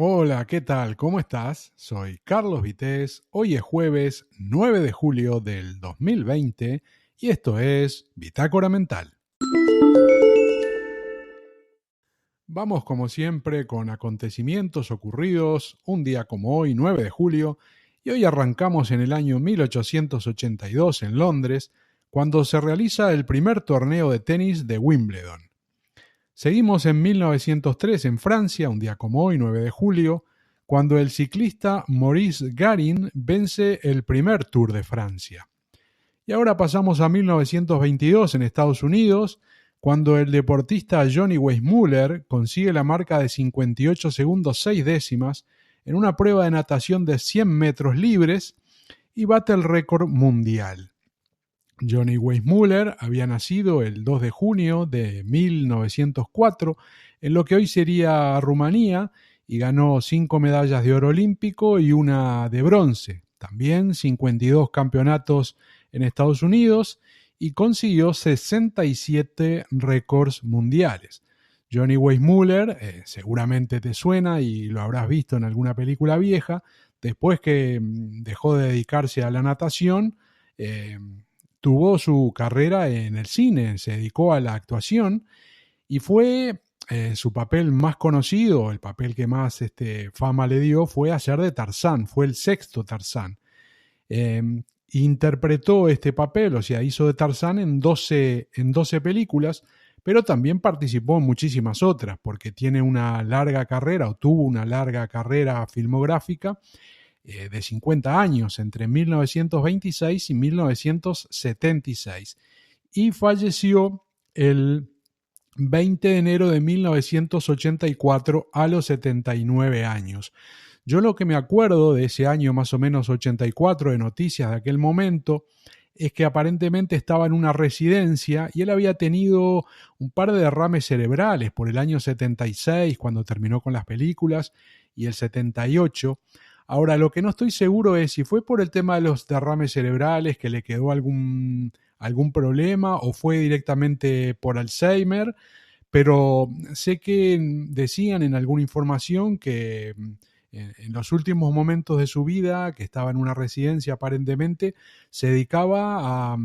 Hola, ¿qué tal? ¿Cómo estás? Soy Carlos Vitéz. Hoy es jueves 9 de julio del 2020 y esto es Bitácora Mental. Vamos como siempre con acontecimientos ocurridos un día como hoy, 9 de julio, y hoy arrancamos en el año 1882 en Londres, cuando se realiza el primer torneo de tenis de Wimbledon. Seguimos en 1903 en Francia, un día como hoy, 9 de julio, cuando el ciclista Maurice Garin vence el primer Tour de Francia. Y ahora pasamos a 1922 en Estados Unidos, cuando el deportista Johnny Weissmuller consigue la marca de 58 segundos 6 décimas en una prueba de natación de 100 metros libres y bate el récord mundial. Johnny Weissmuller había nacido el 2 de junio de 1904 en lo que hoy sería Rumanía y ganó 5 medallas de oro olímpico y una de bronce. También 52 campeonatos en Estados Unidos y consiguió 67 récords mundiales. Johnny Weissmuller, seguramente te suena y lo habrás visto en alguna película vieja, después que dejó de dedicarse a la natación, tuvo su carrera en el cine, se dedicó a la actuación y fue su papel más conocido, el papel que más fama le dio, fue hacer de Tarzán, fue el sexto Tarzán. Interpretó este papel, o sea, hizo de Tarzán en 12 películas, pero también participó en muchísimas otras, porque tiene una larga carrera, o tuvo una larga carrera filmográfica, de 50 años, entre 1926 y 1976, y falleció el 20 de enero de 1984 a los 79 años. Yo lo que me acuerdo de ese año más o menos 84 de noticias de aquel momento es que aparentemente estaba en una residencia y él había tenido un par de derrames cerebrales por el año 76 cuando terminó con las películas y el 78. Ahora, lo que no estoy seguro es si fue por el tema de los derrames cerebrales que le quedó algún problema o fue directamente por Alzheimer, pero sé que decían en alguna información que en los últimos momentos de su vida, que estaba en una residencia aparentemente, se dedicaba a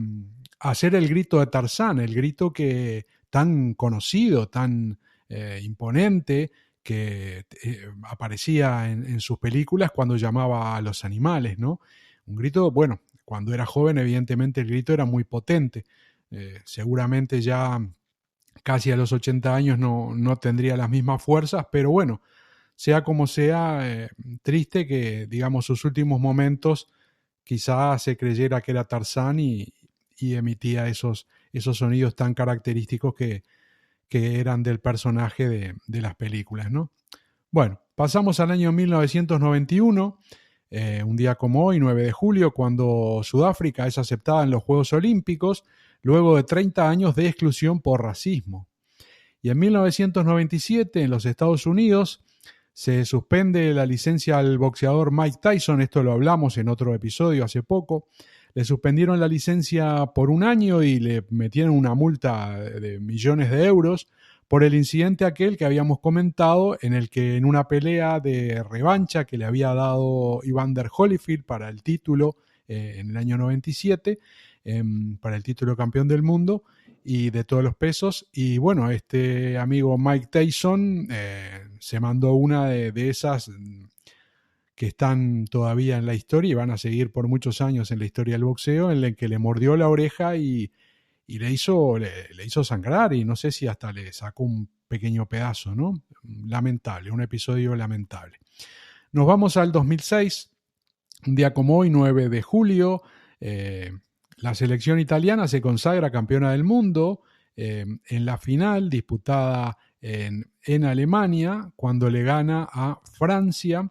hacer el grito de Tarzán, el grito que tan conocido, tan imponente, que aparecía en sus películas cuando llamaba a los animales, ¿no? Un grito, bueno, cuando era joven evidentemente el grito era muy potente, seguramente ya casi a los 80 años no tendría las mismas fuerzas, pero bueno, sea como sea, triste que, digamos, sus últimos momentos quizás se creyera que era Tarzán y emitía esos sonidos tan característicos que eran del personaje de las películas, ¿no? Bueno, pasamos al año 1991, un día como hoy, 9 de julio, cuando Sudáfrica es aceptada en los Juegos Olímpicos luego de 30 años de exclusión por racismo. Y en 1997, en los Estados Unidos, se suspende la licencia al boxeador Mike Tyson, esto lo hablamos en otro episodio hace poco. Le suspendieron la licencia por un año y le metieron una multa de millones de euros por el incidente aquel que habíamos comentado, en el que en una pelea de revancha que le había dado Evander Holyfield para el título en el año 97, para el título campeón del mundo y de todos los pesos, y bueno, este amigo Mike Tyson se mandó una de esas que están todavía en la historia y van a seguir por muchos años en la historia del boxeo, en el que le mordió la oreja y le hizo sangrar, y no sé si hasta le sacó un pequeño pedazo, ¿no? Lamentable, un episodio lamentable. Nos vamos al 2006, un día como hoy, 9 de julio, la selección italiana se consagra campeona del mundo en la final disputada en Alemania, cuando le gana a Francia,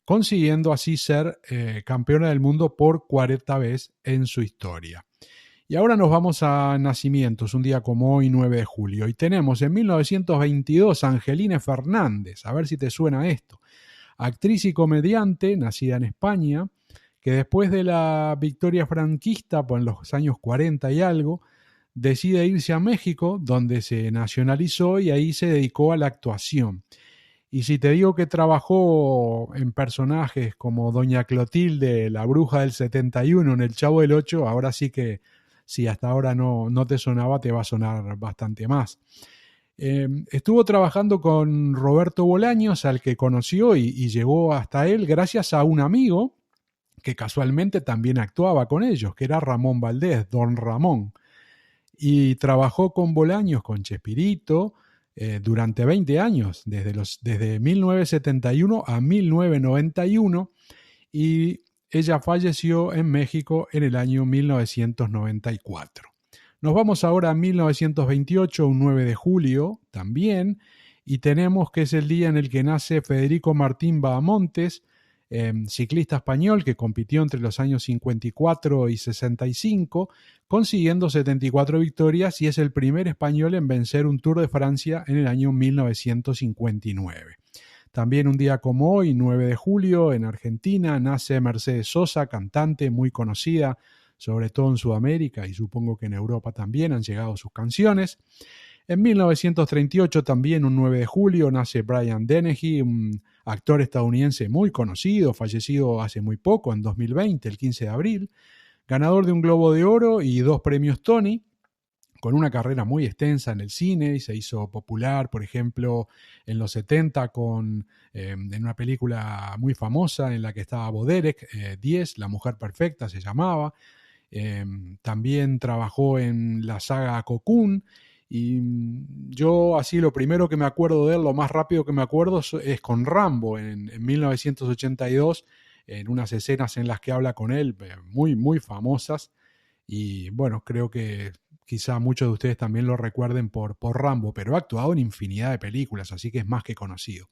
consiguiendo así ser campeona del mundo por 40 veces en su historia. Y ahora nos vamos a nacimientos, un día como hoy, 9 de julio. Y tenemos en 1922 a Angelina Fernández, a ver si te suena esto. Actriz y comediante, nacida en España, que después de la victoria franquista, por los años 40 y algo, decide irse a México, donde se nacionalizó y ahí se dedicó a la actuación. Y si te digo que trabajó en personajes como Doña Clotilde, la bruja del 71 en El Chavo del Ocho, ahora sí que si hasta ahora no te sonaba, te va a sonar bastante más. Estuvo trabajando con Roberto Bolaños, al que conoció y llegó hasta él gracias a un amigo que casualmente también actuaba con ellos, que era Ramón Valdés, Don Ramón. Y trabajó con Bolaños, con Chespirito, durante 20 años, desde 1971 a 1991, y ella falleció en México en el año 1994. Nos vamos ahora a 1928, un 9 de julio también, y tenemos que es el día en el que nace Federico Martín Bahamontes, ciclista español que compitió entre los años 54 y 65, consiguiendo 74 victorias y es el primer español en vencer un Tour de Francia en el año 1959. También un día como hoy, 9 de julio, en Argentina, nace Mercedes Sosa, cantante muy conocida, sobre todo en Sudamérica y supongo que en Europa también han llegado sus canciones. En 1938, también un 9 de julio, nace Brian Dennehy, un actor estadounidense muy conocido, fallecido hace muy poco, en 2020, el 15 de abril, ganador de un Globo de Oro y 2 premios Tony, con una carrera muy extensa en el cine y se hizo popular, por ejemplo, en los 70 en una película muy famosa en la que estaba Boderek, 10, La Mujer Perfecta se llamaba. También trabajó en la saga Cocoon y yo así lo primero que me acuerdo de él, lo más rápido que me acuerdo es con Rambo en 1982, en unas escenas en las que habla con él, muy, muy famosas. Y bueno, creo que quizá muchos de ustedes también lo recuerden por Rambo, pero ha actuado en infinidad de películas, así que es más que conocido.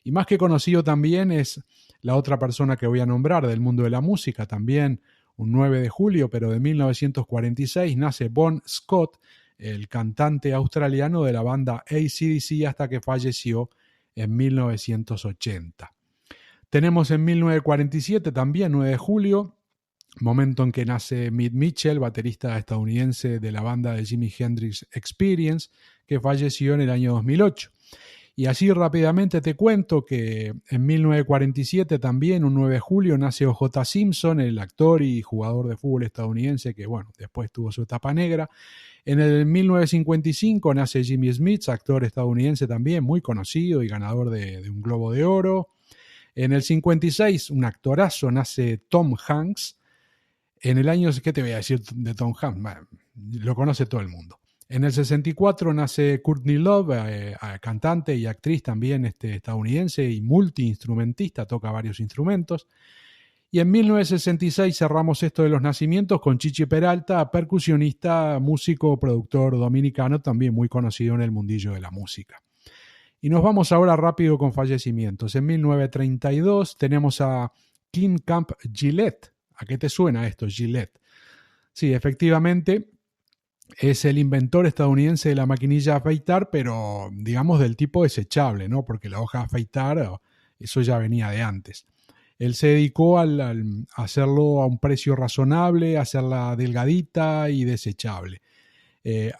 Y más que conocido también es la otra persona que voy a nombrar del mundo de la música, también un 9 de julio, pero de 1946, nace Bon Scott, el cantante australiano de la banda AC/DC hasta que falleció en 1980. Tenemos en 1947 también, 9 de julio, momento en que nace Mitch Mitchell, baterista estadounidense de la banda de Jimi Hendrix Experience, que falleció en el año 2008. Y así rápidamente te cuento que en 1947 también, un 9 de julio, nace O.J. Simpson, el actor y jugador de fútbol estadounidense que, bueno, después tuvo su etapa negra. En el 1955 nace Jimmy Smith, actor estadounidense también, muy conocido y ganador de un Globo de Oro. En el 56, un actorazo, nace Tom Hanks. En el año, ¿qué te voy a decir de Tom Hanks? Lo conoce todo el mundo. En el 64 nace Courtney Love, cantante y actriz también estadounidense y multiinstrumentista, toca varios instrumentos. Y en 1966 cerramos esto de los nacimientos con Chichi Peralta, percusionista, músico, productor dominicano, también muy conocido en el mundillo de la música. Y nos vamos ahora rápido con fallecimientos. En 1932 tenemos a Kim Camp Gillette. ¿A qué te suena esto, Gillette? Sí, efectivamente, es el inventor estadounidense de la maquinilla de afeitar, pero digamos del tipo desechable, ¿no? Porque la hoja de afeitar, eso ya venía de antes. Él se dedicó a hacerlo a un precio razonable, a hacerla delgadita y desechable.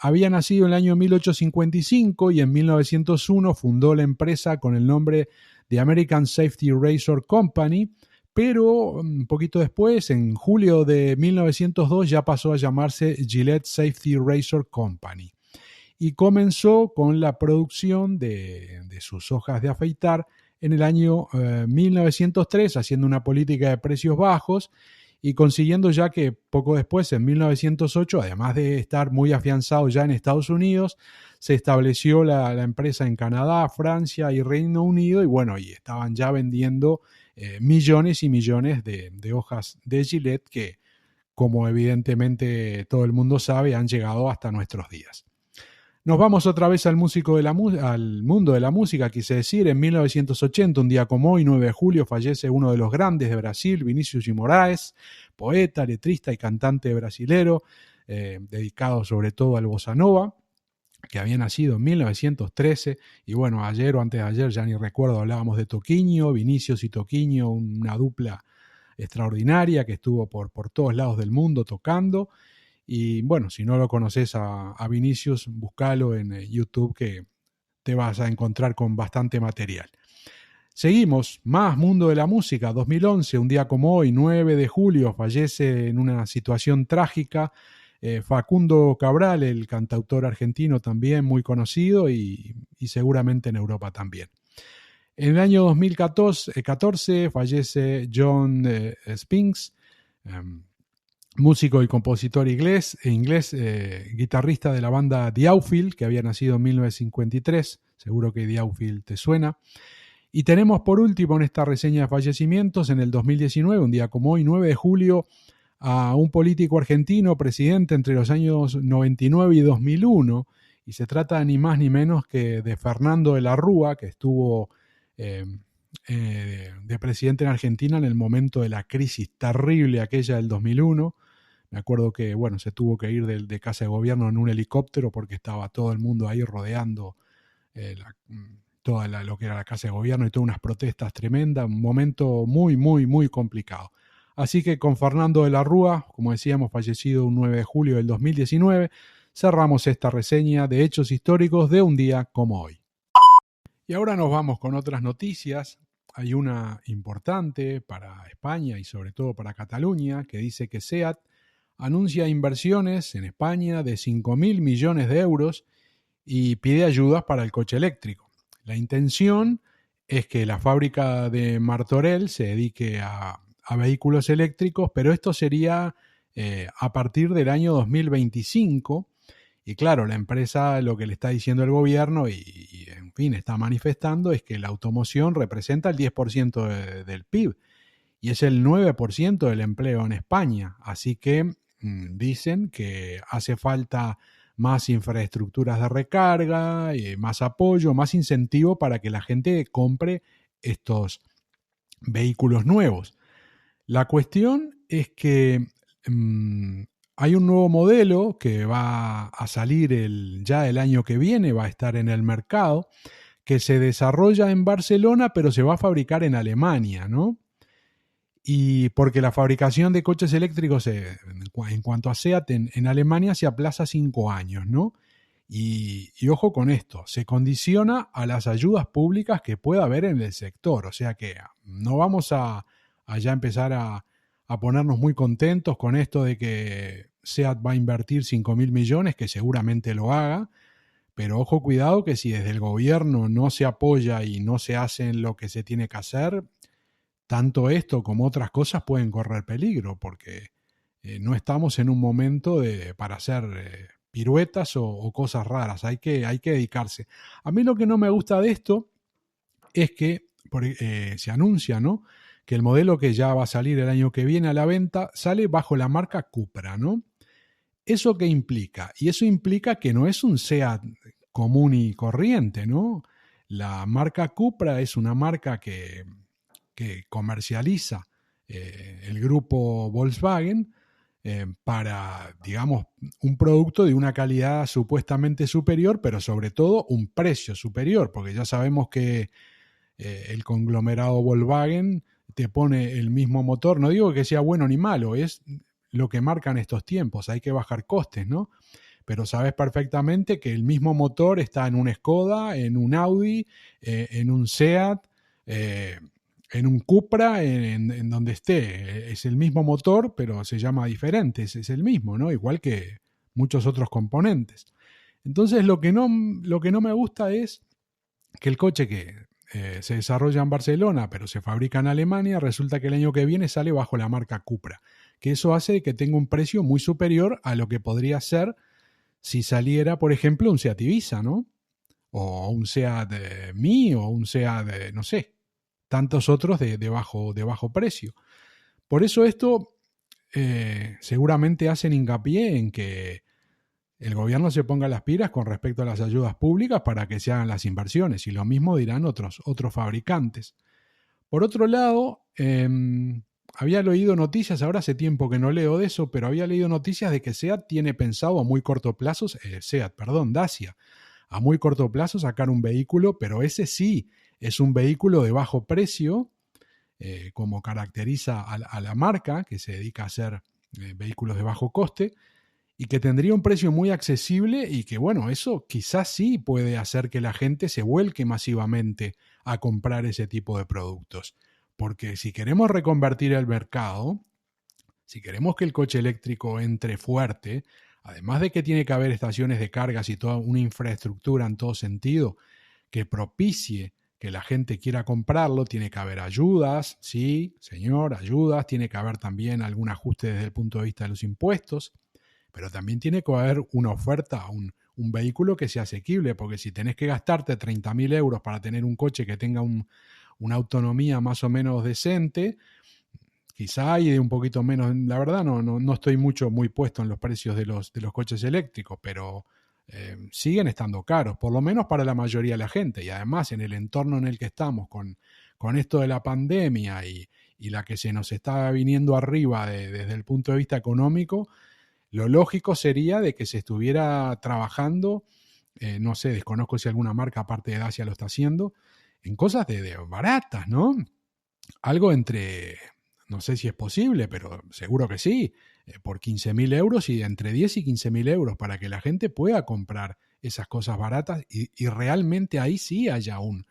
Había nacido en el año 1855 y en 1901 fundó la empresa con el nombre de American Safety Razor Company, pero un poquito después, en julio de 1902, ya pasó a llamarse Gillette Safety Razor Company y comenzó con la producción de sus hojas de afeitar en el año 1903, haciendo una política de precios bajos y consiguiendo ya que poco después, en 1908, además de estar muy afianzado ya en Estados Unidos, se estableció la empresa en Canadá, Francia y Reino Unido y bueno, y estaban ya vendiendo millones y millones de hojas de Gillette que, como evidentemente todo el mundo sabe, han llegado hasta nuestros días. Nos vamos otra vez al mundo de la música, quise decir. En 1980, un día como hoy, 9 de julio, fallece uno de los grandes de Brasil, Vinícius de Moraes, poeta, letrista y cantante brasilero, dedicado sobre todo al bossa nova, que había nacido en 1913, y bueno, ayer o antes de ayer, ya ni recuerdo, hablábamos de Toquinho, Vinícius y Toquinho, una dupla extraordinaria que estuvo por todos lados del mundo tocando. Y bueno, si no lo conoces a Vinícius, búscalo en YouTube que te vas a encontrar con bastante material. Seguimos, más mundo de la música. 2011, un día como hoy, 9 de julio, fallece en una situación trágica Facundo Cabral, el cantautor argentino también muy conocido y seguramente en Europa también. En el año 2014 fallece John Spinks, músico y compositor inglés guitarrista de la banda The Outfield, que había nacido en 1953. Seguro que The Outfield te suena. Y tenemos por último en esta reseña de fallecimientos, en el 2019, un día como hoy, 9 de julio, a un político argentino, presidente entre los años 99 y 2001, y se trata ni más ni menos que de Fernando de la Rúa, que estuvo de presidente en Argentina en el momento de la crisis terrible aquella del 2001. Me acuerdo que, bueno, se tuvo que ir de Casa de Gobierno en un helicóptero porque estaba todo el mundo ahí rodeando lo que era la Casa de Gobierno y todas unas protestas tremendas, un momento muy, muy, muy complicado. Así que con Fernando de la Rúa, como decíamos, fallecido un 9 de julio del 2019, cerramos esta reseña de hechos históricos de un día como hoy. Y ahora nos vamos con otras noticias. Hay una importante para España y sobre todo para Cataluña, que dice que SEAT anuncia inversiones en España de 5.000 millones de euros y pide ayudas para el coche eléctrico. La intención es que la fábrica de Martorell se dedique a vehículos eléctricos, pero esto sería a partir del año 2025. Y claro, la empresa lo que le está diciendo el gobierno y en fin, está manifestando es que la automoción representa el 10% del PIB y es el 9% del empleo en España. Así que dicen que hace falta más infraestructuras de recarga, más apoyo, más incentivo para que la gente compre estos vehículos nuevos. La cuestión es que hay un nuevo modelo que va a salir ya el año que viene, va a estar en el mercado, que se desarrolla en Barcelona, pero se va a fabricar en Alemania, ¿no? Y porque la fabricación de coches eléctricos en cuanto a SEAT en Alemania se aplaza 5 años, ¿no? Y ojo con esto, se condiciona a las ayudas públicas que pueda haber en el sector, o sea que no vamos a ya empezar a ponernos muy contentos con esto de que SEAT va a invertir 5.000 millones, que seguramente lo haga, pero ojo, cuidado que si desde el gobierno no se apoya y no se hace lo que se tiene que hacer, tanto esto como otras cosas pueden correr peligro, porque no estamos en un momento para hacer piruetas o cosas raras, hay que dedicarse. A mí lo que no me gusta de esto es que se anuncia, ¿no?, que el modelo que ya va a salir el año que viene a la venta sale bajo la marca Cupra, ¿no? ¿Eso qué implica? Y eso implica que no es un SEAT común y corriente, ¿no? La marca Cupra es una marca que comercializa el grupo Volkswagen para, digamos, un producto de una calidad supuestamente superior, pero sobre todo un precio superior, porque ya sabemos que el conglomerado Volkswagen te pone el mismo motor, no digo que sea bueno ni malo, es lo que marcan estos tiempos, hay que bajar costes, ¿no? Pero sabes perfectamente que el mismo motor está en un Skoda, en un Audi, en un SEAT, en un Cupra, en donde esté. Es el mismo motor, pero se llama diferente, es el mismo, ¿no? Igual que muchos otros componentes. Entonces lo que no me gusta es que el coche que se desarrolla en Barcelona, pero se fabrica en Alemania, resulta que el año que viene sale bajo la marca Cupra, que eso hace que tenga un precio muy superior a lo que podría ser si saliera, por ejemplo, un SEAT Ibiza, ¿no? O un SEAT Mii o un SEAT, no sé, tantos otros de bajo precio. Por eso esto seguramente hacen hincapié en que el gobierno se ponga las pilas con respecto a las ayudas públicas para que se hagan las inversiones, y lo mismo dirán otros fabricantes. Por otro lado, había leído noticias, ahora hace tiempo que no leo de eso, pero había leído noticias de que SEAT tiene pensado a muy corto plazo, Dacia, a muy corto plazo sacar un vehículo, pero ese sí es un vehículo de bajo precio, como caracteriza a la marca, que se dedica a hacer vehículos de bajo coste, y que tendría un precio muy accesible y que, bueno, eso quizás sí puede hacer que la gente se vuelque masivamente a comprar ese tipo de productos. Porque si queremos reconvertir el mercado, si queremos que el coche eléctrico entre fuerte, además de que tiene que haber estaciones de cargas y toda una infraestructura en todo sentido que propicie que la gente quiera comprarlo, tiene que haber ayudas, sí, señor, ayudas, tiene que haber también algún ajuste desde el punto de vista de los impuestos, pero también tiene que haber una oferta, un vehículo que sea asequible, porque si tenés que gastarte 30.000 euros para tener un coche que tenga una autonomía más o menos decente, quizá hay de un poquito menos, la verdad no estoy muy puesto en los precios de los coches eléctricos, pero siguen estando caros, por lo menos para la mayoría de la gente, y además en el entorno en el que estamos con esto de la pandemia y la que se nos está viniendo arriba desde el punto de vista económico, lo lógico sería de que se estuviera trabajando, no sé, desconozco si alguna marca aparte de Dacia lo está haciendo, en cosas de baratas, ¿no? Algo entre, no sé si es posible, pero seguro que sí, por 15.000 euros y entre 10 y 15.000 euros para que la gente pueda comprar esas cosas baratas y realmente ahí sí haya un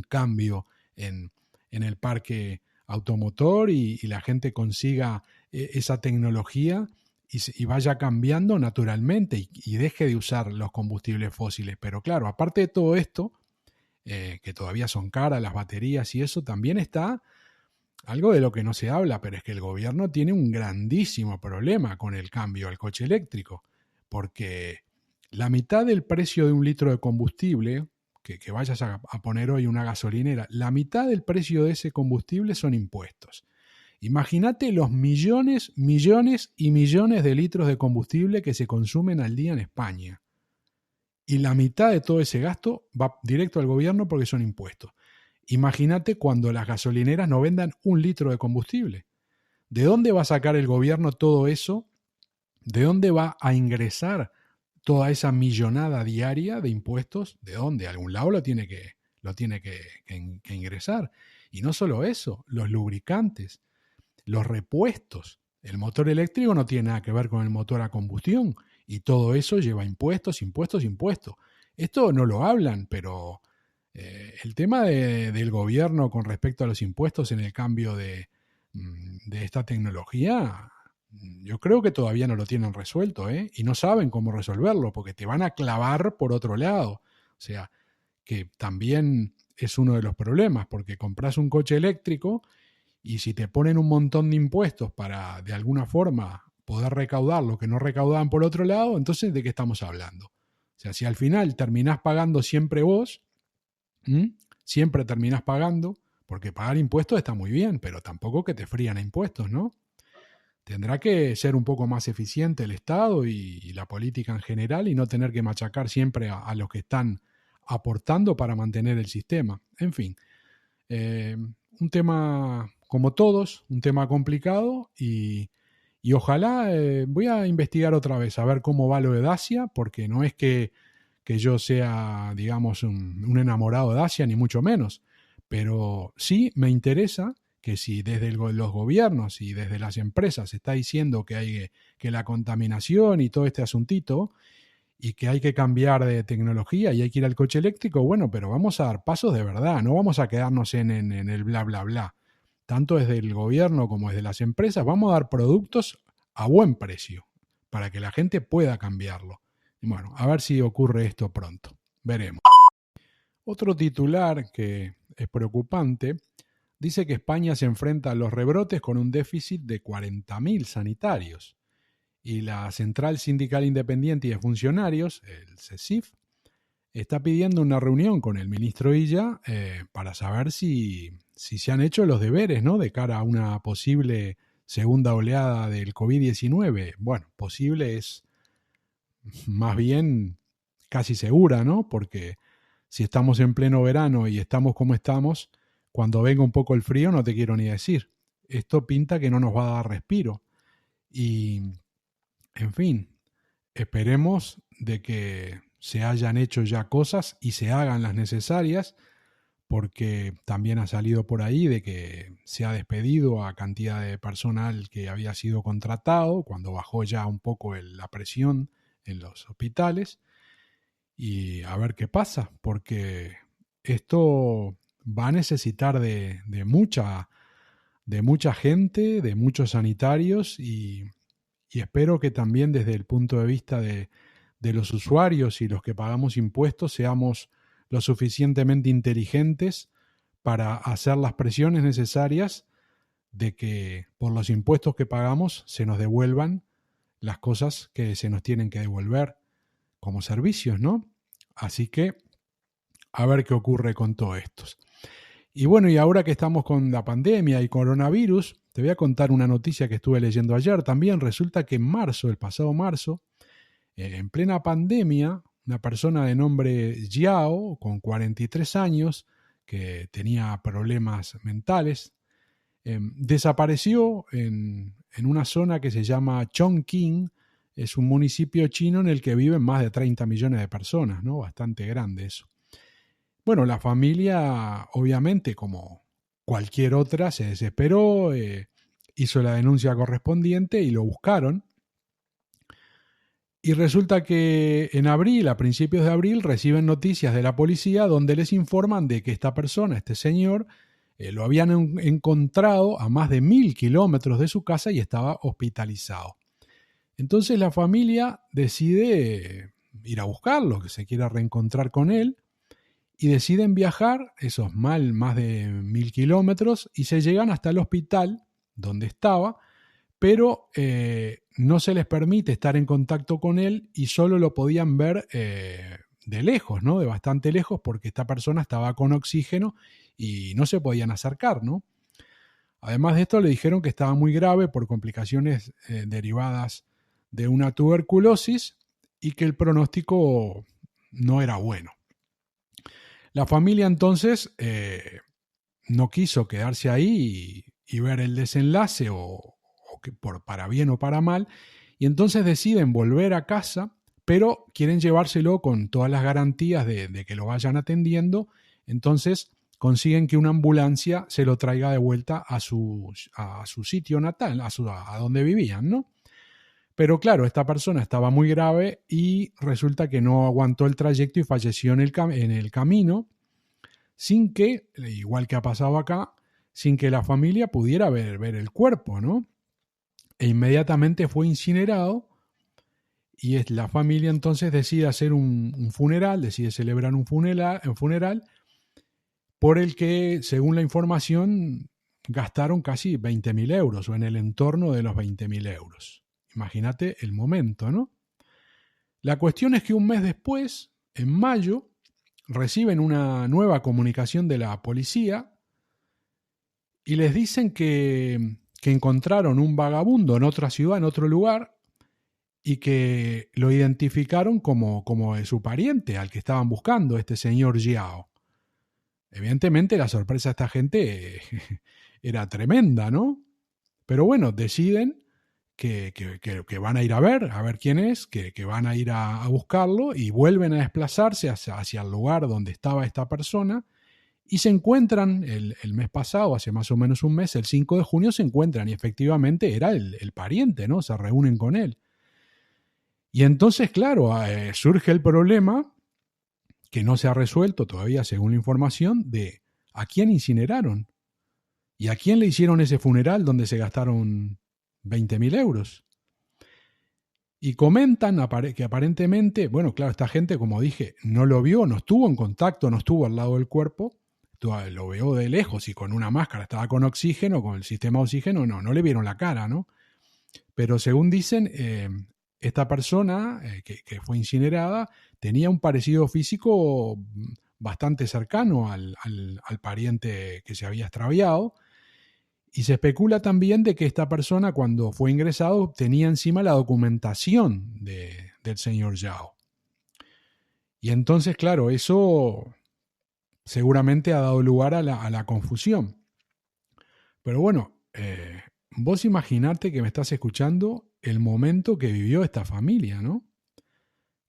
cambio en el parque automotor y la gente consiga esa tecnología y vaya cambiando naturalmente y deje de usar los combustibles fósiles. Pero claro, aparte de todo esto, que todavía son caras las baterías y eso, también está algo de lo que no se habla, pero es que el gobierno tiene un grandísimo problema con el cambio al coche eléctrico, porque la mitad del precio de un litro de combustible, que vayas a poner hoy una gasolinera, la mitad del precio de ese combustible son impuestos. Imagínate los millones, millones y millones de litros de combustible que se consumen al día en España. Y la mitad de todo ese gasto va directo al gobierno porque son impuestos. Imagínate cuando las gasolineras no vendan un litro de combustible. ¿De dónde va a sacar el gobierno todo eso? ¿De dónde va a ingresar toda esa millonada diaria de impuestos? ¿De dónde? Algún lado lo tiene que ingresar. Y no solo eso, los lubricantes, los repuestos. El motor eléctrico no tiene nada que ver con el motor a combustión y todo eso lleva impuestos, impuestos, impuestos. Esto no lo hablan, pero el tema del gobierno con respecto a los impuestos en el cambio de esta tecnología, yo creo que todavía no lo tienen resuelto, ¿eh? Y no saben cómo resolverlo, porque te van a clavar por otro lado. O sea, que también es uno de los problemas, porque compras un coche eléctrico y si te ponen un montón de impuestos para, de alguna forma, poder recaudar lo que no recaudaban por otro lado, entonces, ¿de qué estamos hablando? O sea, si al final terminás pagando siempre vos, siempre terminás pagando, porque pagar impuestos está muy bien, pero tampoco que te frían a impuestos, ¿no? Tendrá que ser un poco más eficiente el Estado y la política en general y no tener que machacar siempre a los que están aportando para mantener el sistema. En fin, un tema como todos, un tema complicado y ojalá voy a investigar otra vez a ver cómo va lo de Dacia, porque no es que yo sea, digamos, un enamorado de Asia, ni mucho menos. Pero sí me interesa que si desde los gobiernos y desde las empresas se está diciendo que la contaminación y todo este asuntito y que hay que cambiar de tecnología y hay que ir al coche eléctrico, bueno, pero vamos a dar pasos de verdad, no vamos a quedarnos en el bla, bla, bla. Tanto desde el gobierno como desde las empresas, vamos a dar productos a buen precio para que la gente pueda cambiarlo. Bueno, a ver si ocurre esto pronto. Veremos. Otro titular que es preocupante dice que España se enfrenta a los rebrotes con un déficit de 40.000 sanitarios. Y la Central Sindical Independiente y de Funcionarios, el CESIF, está pidiendo una reunión con el ministro Illa para saber si se han hecho los deberes, ¿no?, de cara a una posible segunda oleada del COVID-19. Bueno, posible es más bien casi segura, ¿no? Porque si estamos en pleno verano y estamos como estamos, cuando venga un poco el frío no te quiero ni decir. Esto pinta que no nos va a dar respiro. Y, en fin, esperemos de que se hayan hecho ya cosas y se hagan las necesarias porque también ha salido por ahí de que se ha despedido a cantidad de personal que había sido contratado cuando bajó ya un poco la presión en los hospitales. Y a ver qué pasa, porque esto va a necesitar de mucha gente, de muchos sanitarios y espero que también desde el punto de vista de los usuarios y los que pagamos impuestos seamos lo suficientemente inteligentes para hacer las presiones necesarias de que por los impuestos que pagamos se nos devuelvan las cosas que se nos tienen que devolver como servicios, ¿no? Así que a ver qué ocurre con todo esto. Y bueno, y ahora que estamos con la pandemia y coronavirus, te voy a contar una noticia que estuve leyendo ayer. También resulta que en marzo, el pasado marzo, en plena pandemia, una persona de nombre Jiao, con 43 años, que tenía problemas mentales, desapareció en una zona que se llama Chongqing. Es un municipio chino en el que viven más de 30 millones de personas, ¿no? Bastante grande eso. Bueno, la familia, obviamente, como cualquier otra, se desesperó, hizo la denuncia correspondiente y lo buscaron. Y resulta que en abril, a principios de abril, reciben noticias de la policía donde les informan de que esta persona, este señor, lo habían encontrado a más de 1000 kilómetros de su casa y estaba hospitalizado. Entonces la familia decide ir a buscarlo, que se quiera reencontrar con él, y deciden viajar esos más de 1000 kilómetros y se llegan hasta el hospital donde estaba, pero no se les permite estar en contacto con él y solo lo podían ver de lejos, ¿no? De bastante lejos, porque esta persona estaba con oxígeno y no se podían acercar, ¿no? Además de esto, le dijeron que estaba muy grave por complicaciones derivadas de una tuberculosis y que el pronóstico no era bueno. La familia entonces no quiso quedarse ahí y ver el desenlace o que para bien o para mal, y entonces deciden volver a casa, pero quieren llevárselo con todas las garantías de que lo vayan atendiendo. Entonces consiguen que una ambulancia se lo traiga de vuelta a su sitio natal, a donde vivían, ¿no? Pero claro, esta persona estaba muy grave y resulta que no aguantó el trayecto y falleció en el camino, sin que, igual que ha pasado acá, sin que la familia pudiera ver el cuerpo, ¿no? E inmediatamente fue incinerado y la familia entonces decide hacer un funeral, decide celebrar un funeral por el que, según la información, gastaron casi 20.000 euros o en el entorno de los 20.000 euros. Imagínate el momento, ¿no? La cuestión es que un mes después, en mayo, reciben una nueva comunicación de la policía y les dicen que encontraron un vagabundo en otra ciudad, en otro lugar, y que lo identificaron como su pariente, al que estaban buscando, este señor Jiao. Evidentemente la sorpresa de esta gente era tremenda, ¿no? Pero bueno, deciden que van a ir a ver quién es, que van a ir a buscarlo y vuelven a desplazarse hacia el lugar donde estaba esta persona y se encuentran el mes pasado, hace más o menos un mes, el 5 de junio se encuentran y efectivamente era el pariente, ¿no? Se reúnen con él. Y entonces, claro, surge el problema que no se ha resuelto todavía según la información de a quién incineraron y a quién le hicieron ese funeral donde se gastaron 20.000 euros. Y comentan que aparentemente, bueno, claro, esta gente, como dije, no lo vio, no estuvo en contacto, no estuvo al lado del cuerpo, lo veo de lejos y con una máscara, estaba con oxígeno, con el sistema de oxígeno, no le vieron la cara, ¿no? Pero según dicen, esta persona que fue incinerada tenía un parecido físico bastante cercano al pariente que se había extraviado. Y se especula también de que esta persona, cuando fue ingresado, tenía encima la documentación del señor Yao. Y entonces, claro, eso seguramente ha dado lugar a la confusión. Pero bueno, vos imaginate que me estás escuchando el momento que vivió esta familia, ¿no?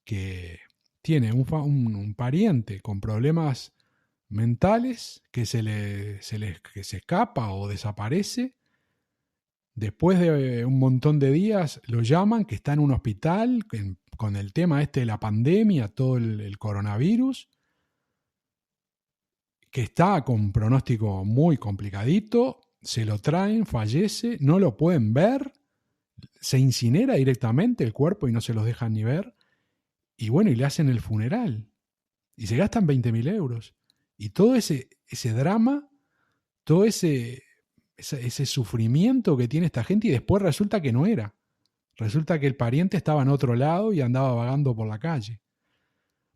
Que tiene un pariente con problemas mentales que que se escapa o desaparece. Después de un montón de días lo llaman, que está en un hospital con el tema este de la pandemia, todo el coronavirus, que está con pronóstico muy complicadito, se lo traen, fallece, no lo pueden ver, se incinera directamente el cuerpo y no se los dejan ni ver, y bueno, y le hacen el funeral, y se gastan 20.000 euros. Y todo ese drama, todo ese sufrimiento que tiene esta gente, y después resulta que no era. Resulta que el pariente estaba en otro lado y andaba vagando por la calle.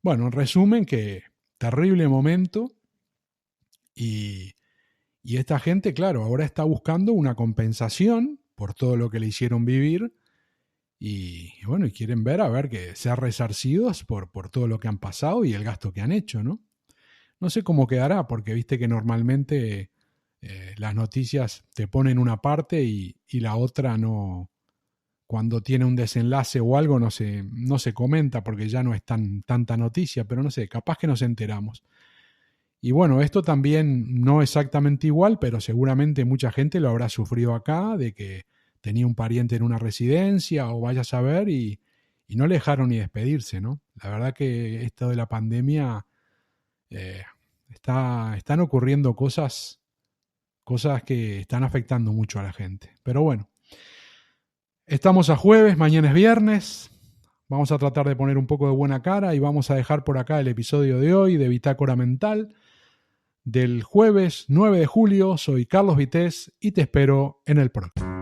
Bueno, en resumen, que terrible momento. Y esta gente, claro, ahora está buscando una compensación por todo lo que le hicieron vivir. Y bueno, y quieren ver a ver que sean resarcidos por todo lo que han pasado y el gasto que han hecho, ¿no? No sé cómo quedará, porque viste que normalmente las noticias te ponen una parte y la otra no. Cuando tiene un desenlace o algo no se comenta porque ya no es tanta noticia, pero no sé, capaz que nos enteramos. Y bueno, esto también no exactamente igual, pero seguramente mucha gente lo habrá sufrido acá, de que tenía un pariente en una residencia o vaya a saber y no le dejaron ni despedirse, ¿no? La verdad que esto de la pandemia están ocurriendo cosas que están afectando mucho a la gente. Pero bueno, estamos a jueves, mañana es viernes. Vamos a tratar de poner un poco de buena cara y vamos a dejar por acá el episodio de hoy de Bitácora Mental del jueves 9 de julio. Soy Carlos Vitéz y te espero en el próximo.